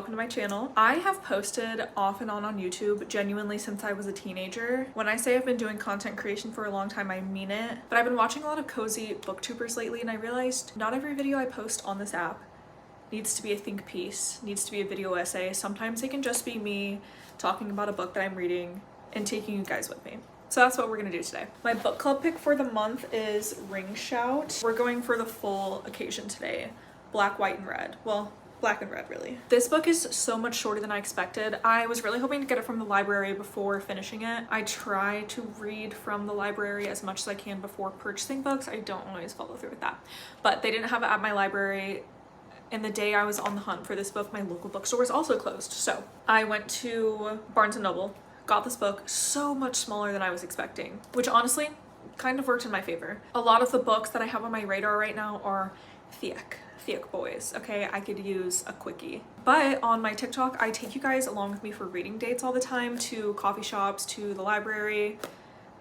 welcome to my channel. I have posted off and on YouTube genuinely since I was a teenager. When I say I've been doing content creation for a long time, I mean it. But I've been watching a lot of cozy booktubers lately, and I realized not every video I post on this app needs to be a think piece, needs to be a video essay. Sometimes it can just be me talking about a book that I'm reading and taking you guys with me. So that's what we're gonna do today. My book club pick for the month is Ring Shout. We're going for the full occasion today. Black, white, and red. Well, black and red, really. This book is so much shorter than I expected. I was really hoping to get it from the library before finishing it. I try to read from the library as much as I can before purchasing books. I don't always follow through with that. But they didn't have it at my library. And the day I was on the hunt for this book, my local bookstore was also closed. So I went to Barnes & Noble, got this book, so much smaller than I was expecting, which honestly kind of worked in my favor. A lot of the books that I have on my radar right now are thick boys, okay? I could use a quickie. But on my TikTok, I take you guys along with me for reading dates all the time, to coffee shops, to the library.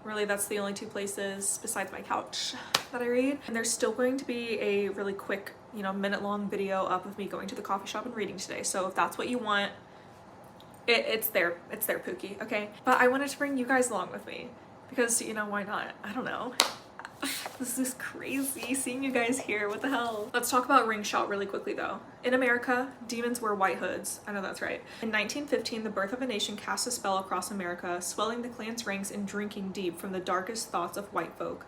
Really, that's the only two places besides my couch that I read. And there's still going to be a really quick, minute-long video up of me going to the coffee shop and reading today. So if that's what you want, it's there, Pookie, okay? But I wanted to bring you guys along with me because, why not? I don't know. This is crazy seeing you guys here. What the hell? Let's talk about Ring Shout really quickly though. In America, demons wear white hoods. I know that's right. In 1915, the birth of a nation cast a spell across America, swelling the clan's ranks and drinking deep from the darkest thoughts of white folk.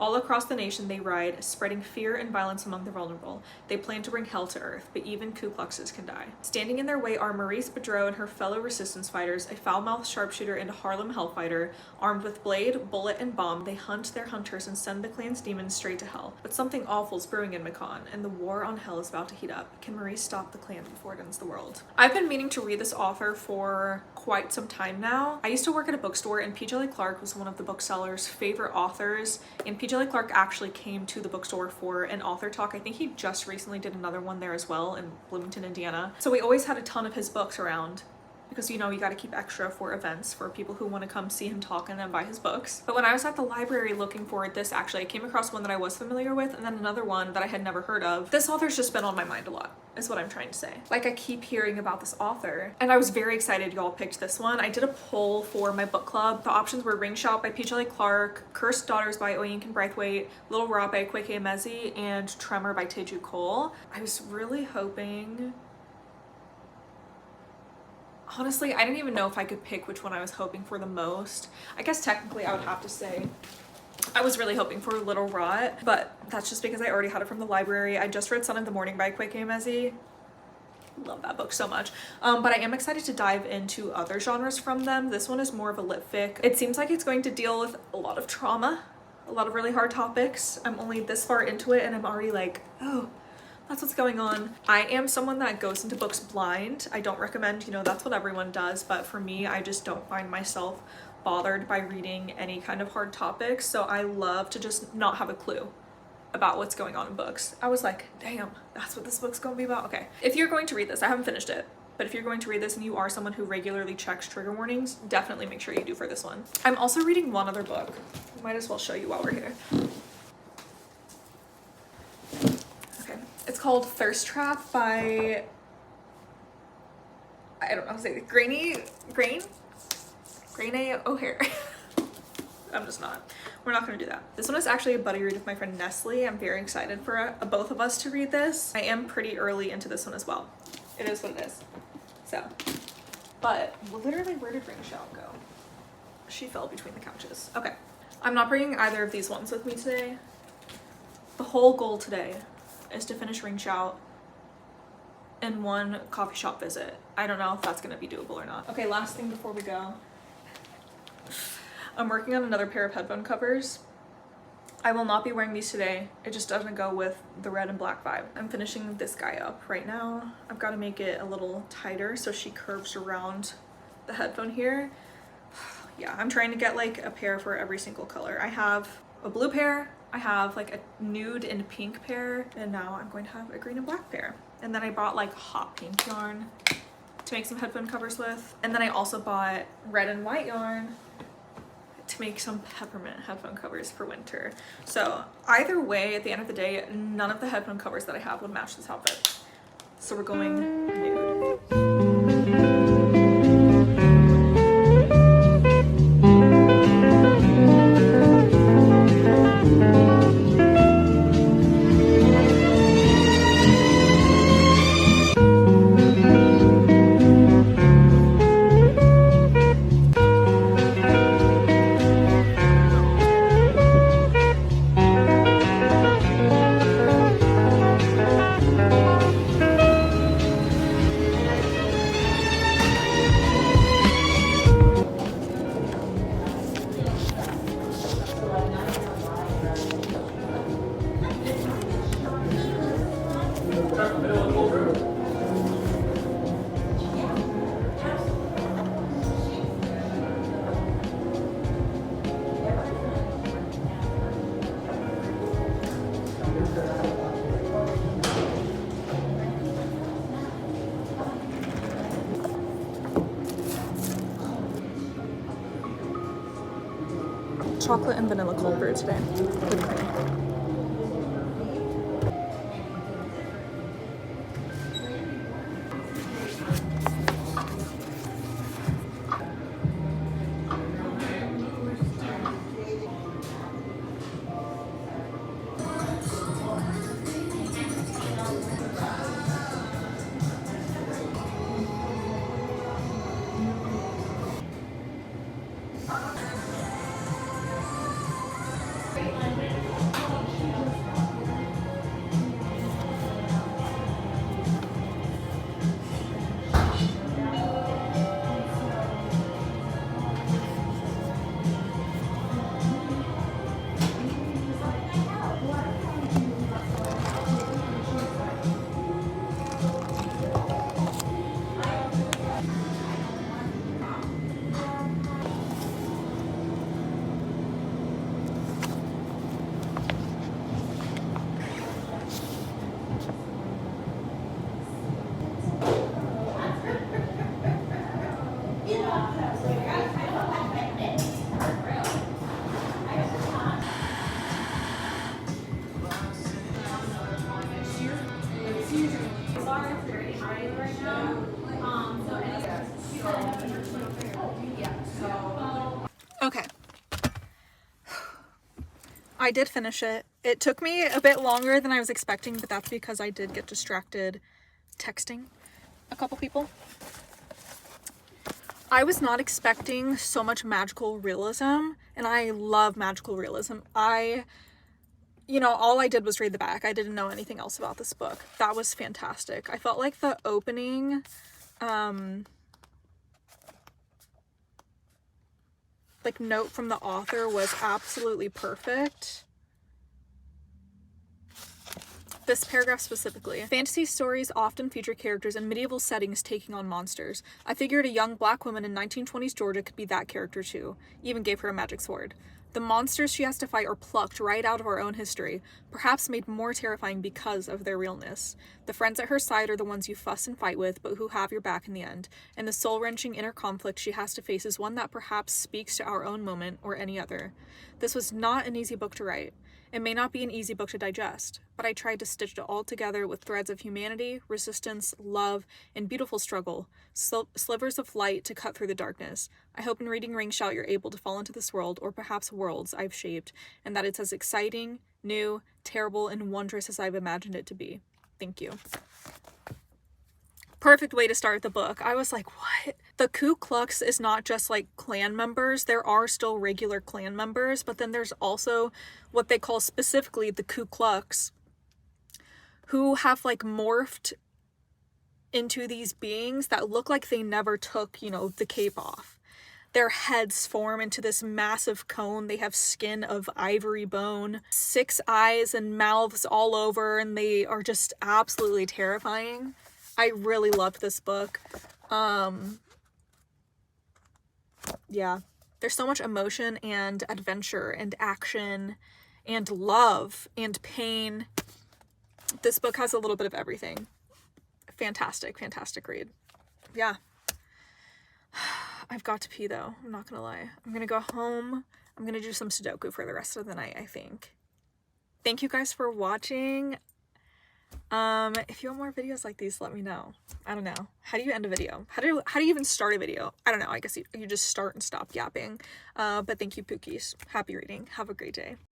All across the nation they ride, spreading fear and violence among the vulnerable. They plan to bring hell to earth, but even Ku Kluxes can die. Standing in their way are Maurice Bedreau and her fellow resistance fighters, a foul-mouthed sharpshooter and a Harlem hellfighter. Armed with blade, bullet, and bomb, they hunt their hunters and send the clan's demons straight to hell. But something awful's brewing in Macon, and the war on hell is about to heat up. Can Maurice stop the clan before it ends the world? I've been meaning to read this author for quite some time now. I used to work at a bookstore, and Djèlí Clark was one of the bookseller's favorite authors, and Djèlí Clark actually came to the bookstore for an author talk. I think he just recently did another one there as well in Bloomington, Indiana. So we always had a ton of his books around because, you got to keep extra for events for people who want to come see him talk and then buy his books. But when I was at the library looking for this, actually, I came across one that I was familiar with and then another one that I had never heard of. This author's just been on my mind a lot, is what I'm trying to say. Like, I keep hearing about this author and I was very excited y'all picked this one. I did a poll for my book club. The options were Ring Shout by Djèlí Clark, Cursed Daughters by Oyinkan Braithwaite, Little Rot by Kweke Emezi, and Tremor by Teju Cole. I was really hoping... Honestly, I didn't even know if I could pick which one I was hoping for the most. I guess technically I would have to say I was really hoping for Little Rot, but that's just because I already had it from the library. I just read Son of the Morning by Kweke Emezi. Love that book so much. But I am excited to dive into other genres from them. This one is more of a lit fic. It seems like it's going to deal with a lot of trauma, a lot of really hard topics. I'm only this far into it and I'm already like, oh, that's what's going on. I am someone that goes into books blind. I don't recommend, that's what everyone does, but for me, I just don't find myself bothered by reading any kind of hard topics, so I love to just not have a clue about what's going on in books. I was like, damn, that's what this book's gonna be about? Okay. If you're going to read this, I haven't finished it, but if you're going to read this and you are someone who regularly checks trigger warnings, definitely make sure you do for this one. I'm also reading one other book. Might as well show you while we're here. It's called Thirst Trap by, I don't know how to say it, Grainy O'Hare. I'm just not. We're not going to do that. This one is actually a buddy read with my friend Nestle. I'm very excited for both of us to read this. I am pretty early into this one as well. It is what it is. So, but literally, where did Ring Shout go? She fell between the couches. Okay. I'm not bringing either of these ones with me today. The whole goal today is to finish Ring Shout in one coffee shop visit. I don't know if that's gonna be doable or not. Okay, last thing before we go. I'm working on another pair of headphone covers. I will not be wearing these today. It just doesn't go with the red and black vibe. I'm finishing this guy up right now. I've got to make it a little tighter so she curves around the headphone here. Yeah, I'm trying to get like a pair for every single color. I have a blue pair, I have like a nude and pink pair, and now I'm going to have a green and black pair. And then I bought like hot pink yarn to make some headphone covers with. And then I also bought red and white yarn to make some peppermint headphone covers for winter. So either way, at the end of the day, none of the headphone covers that I have would match this outfit. So we're going nude. chocolate and vanilla cold brew today with cream. Okay. I did finish it. It took me a bit longer than I was expecting, but that's because I did get distracted texting a couple people. I was not expecting so much magical realism, and I love magical realism. All I did was read the back. I didn't know anything else about this book. That was fantastic. I felt like the opening, note from the author was absolutely perfect. This paragraph specifically. Fantasy stories often feature characters in medieval settings taking on monsters. I figured a young black woman in 1920s Georgia could be that character too. Even gave her a magic sword. The monsters she has to fight are plucked right out of our own history, perhaps made more terrifying because of their realness. The friends at her side are the ones you fuss and fight with, but who have your back in the end. And the soul-wrenching inner conflict she has to face is one that perhaps speaks to our own moment or any other. This was not an easy book to write. It may not be an easy book to digest, but I tried to stitch it all together with threads of humanity, resistance, love, and beautiful struggle, slivers of light to cut through the darkness. I hope in reading Ring Shout you're able to fall into this world, or perhaps worlds I've shaped, and that it's as exciting, new, terrible, and wondrous as I've imagined it to be. Thank you. Perfect way to start the book. I was like, what? The Ku Klux is not just like Klan members. There are still regular Klan members, but then there's also what they call specifically the Ku Klux, who have like morphed into these beings that look like they never took, the cape off. Their heads form into this massive cone. They have skin of ivory bone, 6 eyes and mouths all over, and they are just absolutely terrifying. I really loved this book. Yeah, there's so much emotion and adventure and action and love and pain. This book has a little bit of everything. Fantastic read. Yeah. I've got to pee though. I'm not gonna lie. I'm gonna go home. I'm gonna do some Sudoku for the rest of the night, I think. Thank you guys for watching. If you want more videos like these, let me know. I don't know. How do you end a video? How do you even start a video? I don't know. I guess you just start and stop yapping. But thank you, Pookies. Happy reading. Have a great day.